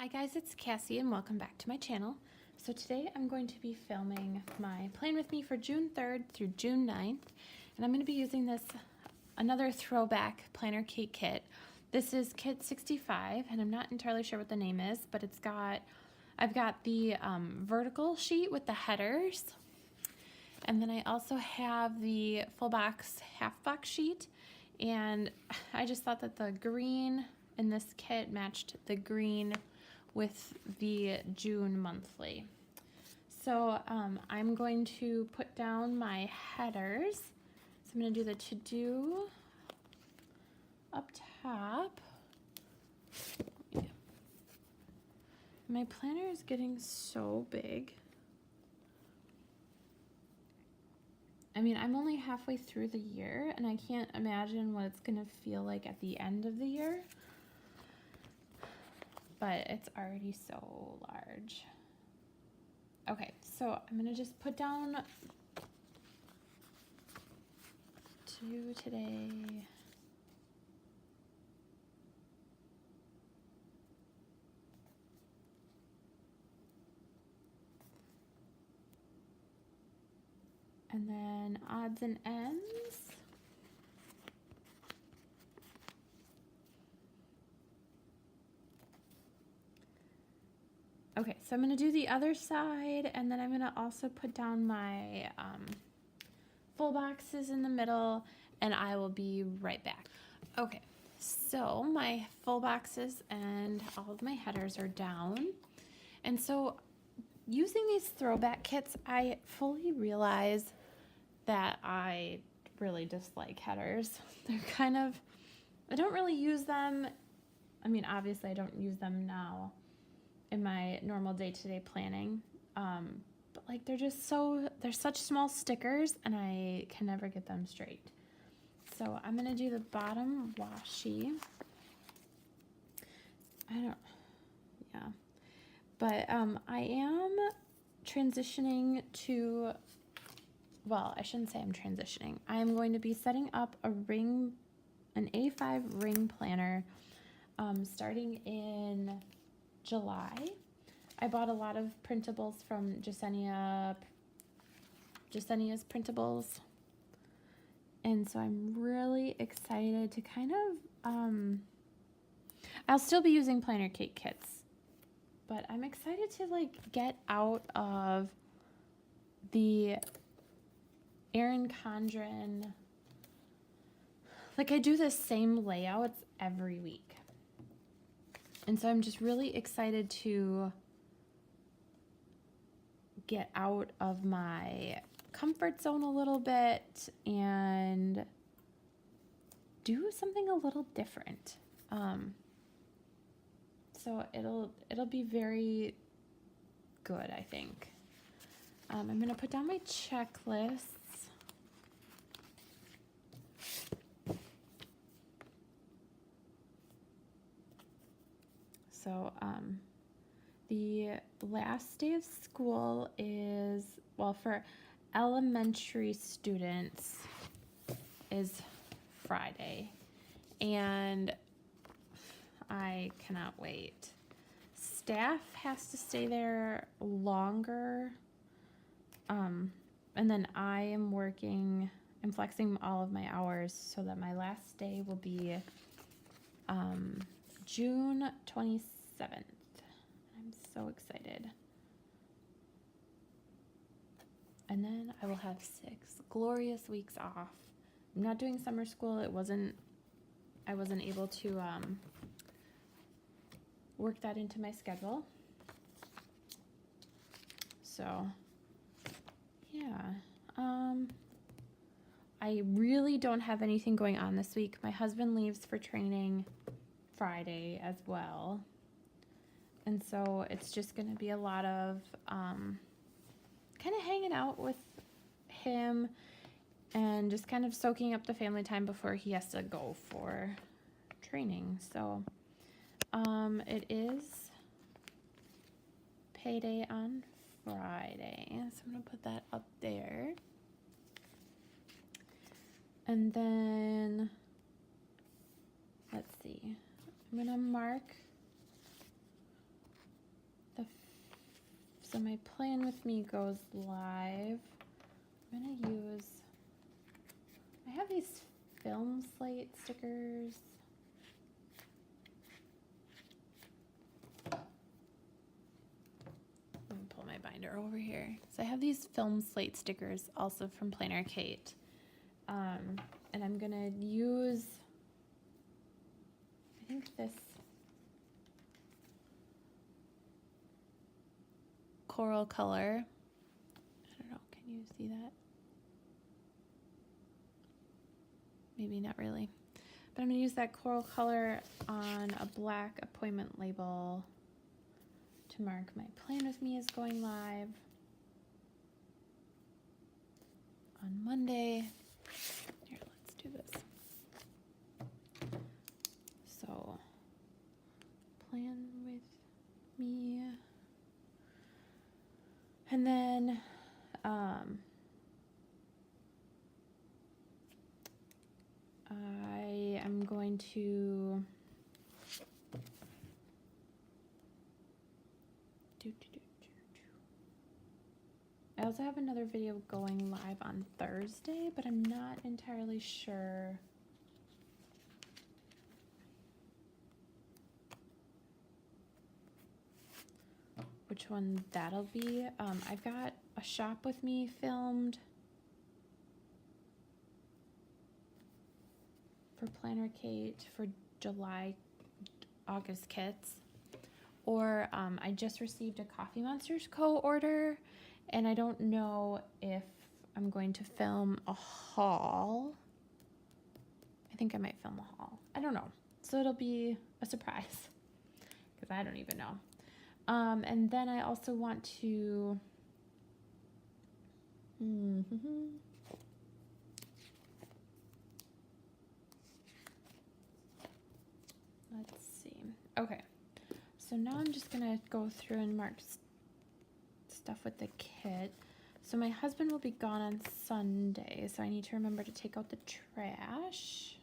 Hi guys, it's Cassie and welcome back to my channel. So today I'm going to be filming my Plan With Me for June 3rd through June 9th. And I'm going to be using this, another throwback planner cake kit. This is kit 65 and I'm not entirely sure what the name is, but I've got the vertical sheet with the headers. And then I also have the full box, half box sheet. And I just thought that the green in this kit matched the green with the June monthly. So I'm going to put down my headers. So I'm going to do the to-do up top. Yeah. My planner is getting so big. I mean, I'm only halfway through the year and I can't imagine what it's going to feel like at the end of the year. But it's already so large. Okay, so I'm gonna just put down to today. And then odds and ends. Okay, so I'm going to do the other side, and then I'm going to also put down my full boxes in the middle, and I will be right back. Okay, so my full boxes and all of my headers are down. And so using these throwback kits, I fully realize that I really dislike headers. They're kind of, I don't really use them. I mean, obviously I don't use them now in my normal day-to-day planning, but like they're such small stickers and I can never get them straight. So I'm gonna do the bottom washi. But I am transitioning to, well, I shouldn't say I'm transitioning. I'm going to be setting up an A5 ring planner starting in July. I bought a lot of printables from Jasenia's Printables. And so I'm really excited to kind of, I'll still be using planner cake kits, but I'm excited to like get out of the Erin Condren. Like I do the same layouts every week. And so I'm just really excited to get out of my comfort zone a little bit and do something a little different. So it'll be very good, I think. I'm gonna put down my checklists. So the last day of school is, well, for elementary students is Friday, and I cannot wait. Staff has to stay there longer, and then I'm flexing all of my hours so that my last day will be June 27th. I'm so excited. And then I will have 6 glorious weeks off. I'm not doing summer school. I wasn't able to work that into my schedule. So yeah, I really don't have anything going on this week. My husband leaves for training Friday as well. And so it's just going to be a lot of kind of hanging out with him and just kind of soaking up the family time before he has to go for training. So it is payday on Friday. So I'm going to put that up there. And then, let's see, I'm going to mark So my Plan With Me goes live. I'm gonna use, I have these film slate stickers. Let me pull my binder over here. So I have these film slate stickers also from Planner Kate. And I'm gonna use, I think this coral color. I don't know, can you see that? Maybe not really. But I'm gonna use that coral color on a black appointment label to mark my Plan With Me is going live on Monday. Here, let's do this. So, Plan With Me. And then, I am going to I also have another video going live on Thursday, but I'm not entirely sure which one that'll be. I've got a Shop With Me filmed for Planner Kate for July, August kits. Or I just received a Coffee Monsters co-order, and I don't know if I'm going to film a haul. I think I might film a haul. I don't know. So it'll be a surprise because I don't even know. And then I also want to let's see. Okay. So now I'm just gonna go through and mark stuff with the kit. So my husband will be gone on Sunday, so I need to remember to take out the trash.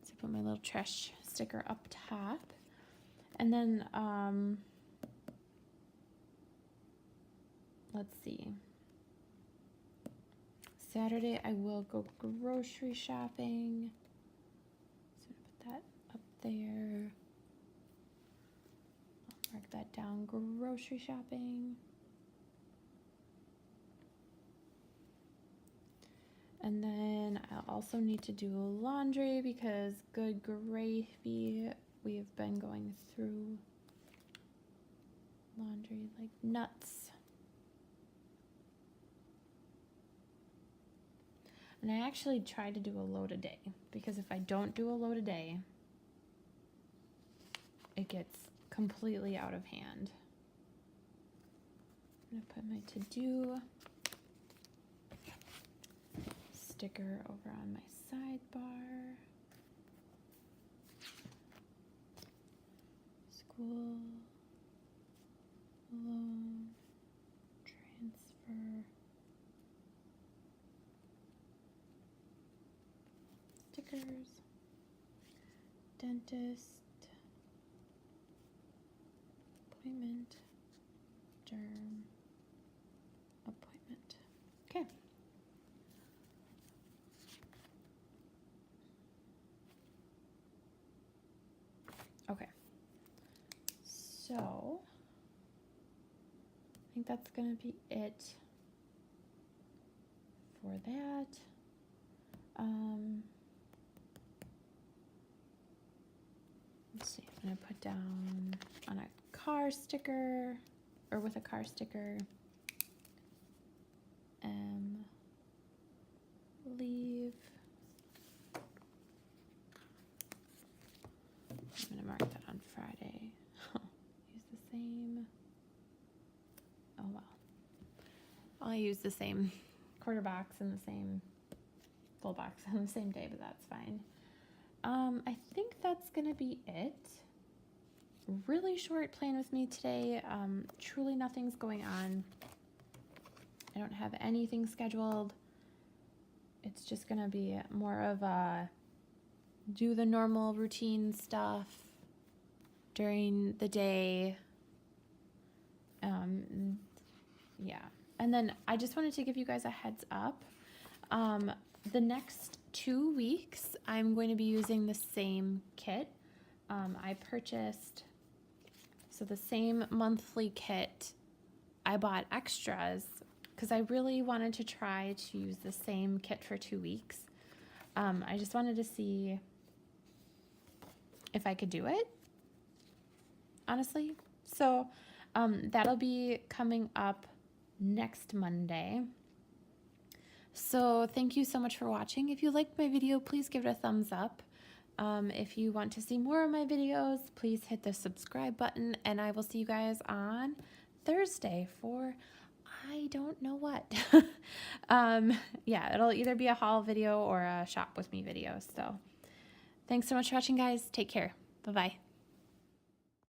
So put my little trash sticker up top. And then, let's see. Saturday I will go grocery shopping. So put that up there. I'll mark that down, grocery shopping. And then I'll also need to do laundry because good gravy, we have been going through laundry like nuts. And I actually try to do a load a day because if I don't do a load a day, it gets completely out of hand. I'm gonna put my to-do sticker over on my sidebar. School, loan, transfer, stickers, dentist, appointment, derm, appointment. Okay. Okay. So, I think that's going to be it for that. Let's see, I'm going to put down on a car sticker, or with a car sticker, leave. I'm going to mark that on Friday. Use the same. Oh well. I'll use the same quarter box and the same full box on the same day, but that's fine. I think that's gonna be it. Really short Plan With Me today. Truly nothing's going on. I don't have anything scheduled. It's just gonna be more of a do the normal routine stuff, during the day. Yeah. And then I just wanted to give you guys a heads up. The next 2 weeks, I'm going to be using the same kit. I purchased, so the same monthly kit. I bought extras because I really wanted to try to use the same kit for 2 weeks. I just wanted to see if I could do it, honestly. So that'll be coming up next Monday. So thank you so much for watching. If you liked my video, please give it a thumbs up. If you want to see more of my videos, please hit the subscribe button, and I will see you guys on Thursday for I don't know what. Yeah, it'll either be a haul video or a shop with me video. So thanks so much for watching, guys. Take care. Bye-bye.